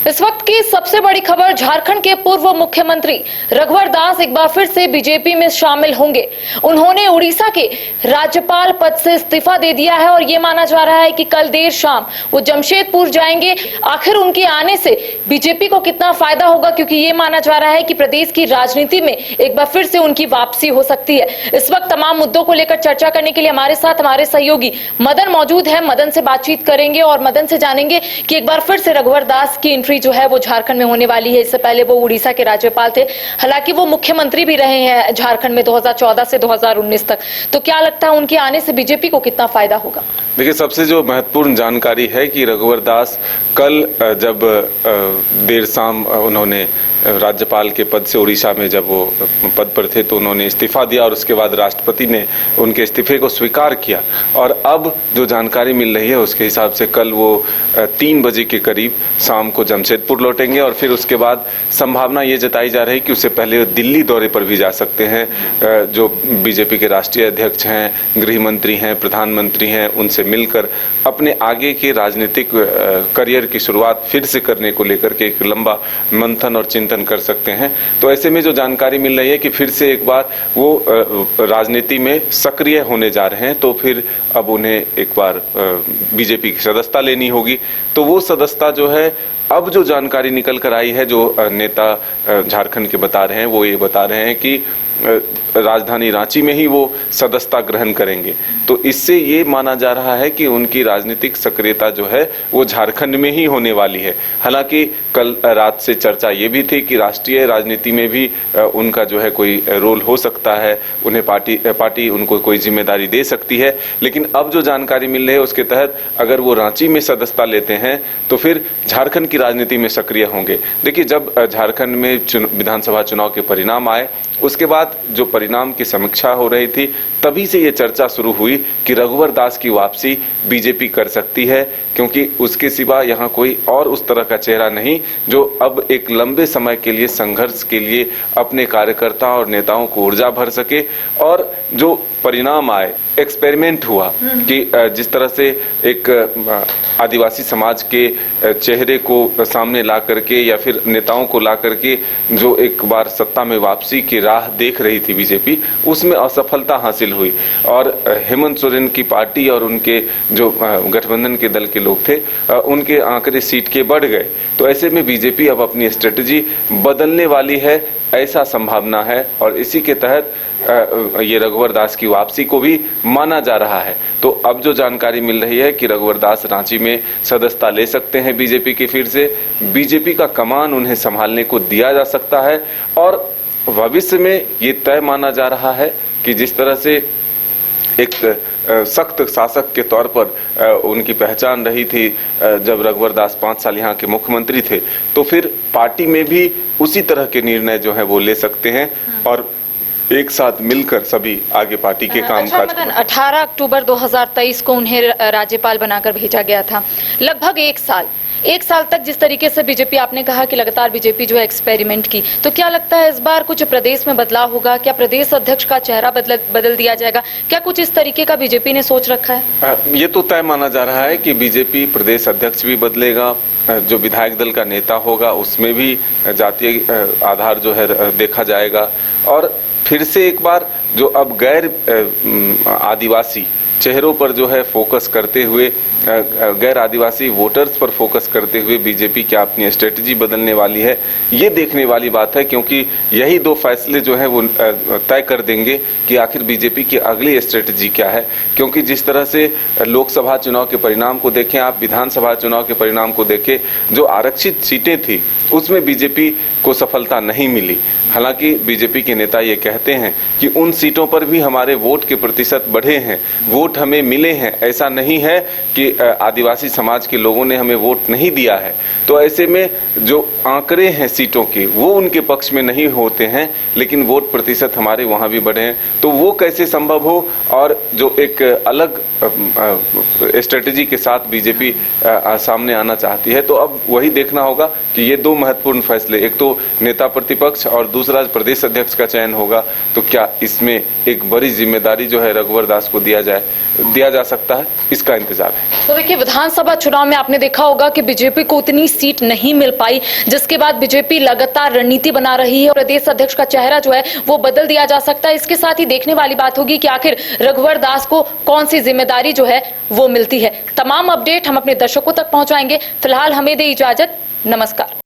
इस वक्त की सबसे बड़ी खबर, झारखंड के पूर्व मुख्यमंत्री रघुवर दास एक बार फिर से बीजेपी में शामिल होंगे। उन्होंने उड़ीसा के राज्यपाल पद से इस्तीफा दे दिया है और ये माना जा रहा है कि कल देर शाम वो जमशेदपुर जाएंगे। आखिर उनके आने से बीजेपी को कितना फायदा होगा, क्योंकि ये माना जा रहा है कि प्रदेश की राजनीति में एक बार फिर से उनकी वापसी हो सकती है। इस वक्त तमाम मुद्दों को लेकर चर्चा करने के लिए हमारे साथ हमारे सहयोगी मदन मौजूद है। मदन से बातचीत करेंगे और मदन से जानेंगे कि एक बार फिर से रघुवर दास की एंट्री जो है वो झारखंड में होने वाली है। इससे पहले वो उड़ीसा के राज्यपाल थे, हालांकि वो मुख्यमंत्री भी रहे हैं झारखंड में 2014 से 2019 तक। तो क्या लगता है उनके आने से बीजेपी को कितना फायदा होगा? देखिए, सबसे जो महत्वपूर्ण जानकारी है कि रघुवर दास कल जब देर शाम उन्होंने राज्यपाल के पद से उड़ीसा में जब वो पद पर थे तो उन्होंने इस्तीफा दिया और उसके बाद राष्ट्रपति ने उनके इस्तीफे को स्वीकार किया। और अब जो जानकारी मिल रही है उसके हिसाब से कल वो 3 बजे के करीब शाम को जमशेदपुर लौटेंगे और फिर उसके बाद संभावना ये जताई जा रही है कि उससे पहले दिल्ली दौरे पर भी जा सकते हैं। जो बीजेपी के राष्ट्रीय अध्यक्ष हैं, गृह मंत्री हैं, प्रधानमंत्री हैं, उनसे मिलकर अपने आगे के राजनीतिक करियर की शुरुआत फिर से करने को लेकर के एक लंबा मंथन और चिंतन कर सकते हैं। तो ऐसे में जो जानकारी मिल रही है कि फिर से एक बार वो राजनीति में सक्रिय होने जा रहे हैं, तो फिर अब उन्हें एक बार बीजेपी की सदस्यता लेनी होगी। तो वो सदस्यता जो है, अब जो जानकारी निकल कर आई है, जो नेता झारखंड के बता रहे हैं, वो ये बता रहे हैं कि राजधानी रांची में ही वो सदस्यता ग्रहण करेंगे। तो इससे ये माना जा रहा है कि उनकी राजनीतिक सक्रियता जो है वो झारखंड में ही होने वाली है। हालांकि कल रात से चर्चा ये भी थी कि राष्ट्रीय राजनीति में भी उनका जो है कोई रोल हो सकता है, उन्हें पार्टी उनको कोई जिम्मेदारी दे सकती है। लेकिन अब जो जानकारी मिल रही है उसके तहत अगर वो रांची में सदस्यता लेते हैं तो फिर झारखंड की राजनीति में सक्रिय होंगे। देखिए, जब झारखंड में विधानसभा चुनाव के परिणाम आए उसके बाद जो परिणाम की समीक्षा हो रही थी, तभी से ये चर्चा शुरू हुई कि रघुवर दास की वापसी बीजेपी कर सकती है, क्योंकि उसके सिवा यहाँ कोई और उस तरह का चेहरा नहीं जो अब एक लंबे समय के लिए संघर्ष के लिए अपने कार्यकर्ता और नेताओं को ऊर्जा भर सके। और जो परिणाम आए, एक्सपेरिमेंट हुआ कि जिस तरह से एक आदिवासी समाज के चेहरे को सामने ला करके या फिर नेताओं को ला करके जो एक बार सत्ता में वापसी की राह देख रही थी बीजेपी, उसमें असफलता हासिल हुई और हेमंत सोरेन की पार्टी और उनके जो गठबंधन के दल के लोग थे, उनके आंकड़े सीट के बढ़ गए। तो ऐसे में बीजेपी अब अपनी स्ट्रेटजी बदलने वाली है, ऐसा संभावना है। और इसी के तहत ये रघुवर दास की वापसी को भी माना जा रहा है। तो अब जो जानकारी मिल रही है कि रघुवर दास रांची में सदस्यता ले सकते हैं बीजेपी की, फिर से बीजेपी का कमान उन्हें संभालने को दिया जा सकता है। और भविष्य में ये तय माना जा रहा है कि जिस तरह से एक सख्त शासक के तौर पर उनकी पहचान रही थी जब रघुवर दास 5 साल यहाँ के मुख्यमंत्री थे, तो फिर पार्टी में भी उसी तरह के निर्णय जो है वो ले सकते हैं और एक साथ मिलकर सभी आगे पार्टी के कामकाज। 18 अक्टूबर 2023 को उन्हें राज्यपाल बनाकर भेजा गया था। लगभग एक साल तक जिस तरीके से बीजेपी, आपने कहा कि लगातार बीजेपी जो है एक्सपेरिमेंट की, तो क्या लगता है इस बार कुछ प्रदेश में बदलाव होगा? क्या प्रदेश अध्यक्ष का चेहरा बदल दिया जाएगा? क्या कुछ इस तरीके का बीजेपी ने सोच रखा है? ये तो तय माना जा रहा है कि बीजेपी प्रदेश अध्यक्ष भी बदलेगा, जो विधायक दल का नेता होगा उसमें भी जातीय आधार जो है देखा जाएगा। और फिर से एक बार जो अब गैर आदिवासी चेहरों पर जो है फोकस करते हुए, गैर आदिवासी वोटर्स पर फोकस करते हुए बीजेपी क्या अपनी स्ट्रेटजी बदलने वाली है, ये देखने वाली बात है। क्योंकि यही 2 फैसले जो है वो तय कर देंगे कि आखिर बीजेपी की अगली स्ट्रेटजी क्या है। क्योंकि जिस तरह से लोकसभा चुनाव के परिणाम को देखें, आप विधानसभा चुनाव के परिणाम को देखें, जो आरक्षित सीटें थी उसमें बीजेपी को सफलता नहीं मिली। हालांकि बीजेपी के नेता ये कहते हैं कि उन सीटों पर भी हमारे वोट के प्रतिशत बढ़े हैं, वोट हमें मिले हैं। ऐसा नहीं है कि आदिवासी समाज के लोगों ने हमें वोट नहीं दिया है। तो ऐसे में जो आंकड़े हैं सीटों के वो उनके पक्ष में नहीं होते हैं, लेकिन वोट प्रतिशत हमारे वहाँ भी बढ़े हैं। तो वो कैसे संभव हो, और जो एक अलग स्ट्रेटजी के साथ बीजेपी सामने आना चाहती है। तो अब वही देखना होगा कि ये 2 महत्वपूर्ण फैसले, एक तो नेता प्रतिपक्ष और दूसरा प्रदेश अध्यक्ष का चयन होगा, तो क्या इसमें एक बड़ी जिम्मेदारी जो है रघुवर दास को दिया जाए। दिया जा सकता है, इसका इंतजार है। तो देखिए, विधानसभा चुनाव में आपने देखा होगा कि बीजेपी को उतनी सीट नहीं मिल पाई, जिसके बाद बीजेपी लगातार रणनीति बना रही है और प्रदेश अध्यक्ष का चेहरा जो है वो बदल दिया जा सकता है। इसके साथ ही देखने वाली बात होगी कि आखिर रघुवर दास को कौन सी जिम्मेदारी जो है वो मिलती है। तमाम अपडेट हम अपने दर्शकों तक पहुंचाएंगे। फिलहाल हमें दे इजाजत, नमस्कार।